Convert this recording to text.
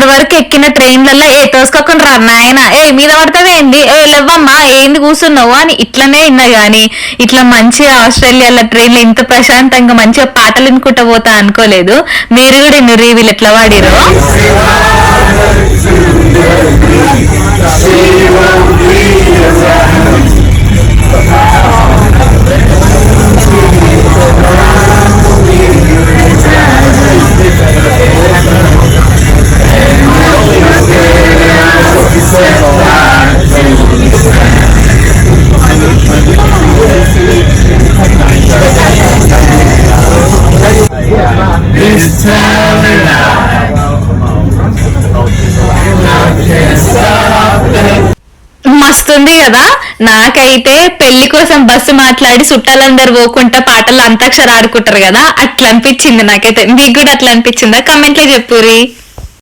ఇప్పటి వరకు ఎక్కిన ట్రైన్లలో తోసుకోకుండా రా నాయన, మీద పడతావే ఏంది, లేవమ్మా ఏంది కూర్చున్నావు అని ఇట్లనే విన్నా గానీ ఇట్లా మంచిగా ఆస్ట్రేలియాలో ట్రైన్ లో ఇంత ప్రశాంతంగా మంచిగా పాటలు వినుకుంటా పోతా అనుకోలేదు. మీరు కూడా ఇన్నుర్రి వీళ్ళు ఎట్లా వాడిరో. మస్తుంది కదా. నాకైతే పెళ్లి కోసం బస్సు మాట్లాడి చుట్టాలందరూ పోకుంటా పాటలు అంతాక్షరి ఆడుకుంటారు కదా, అట్లా అనిపించింది నాకైతే. మీకు కూడా అట్లా అనిపించిందా? కమెంట్లో చెప్పుర్రి.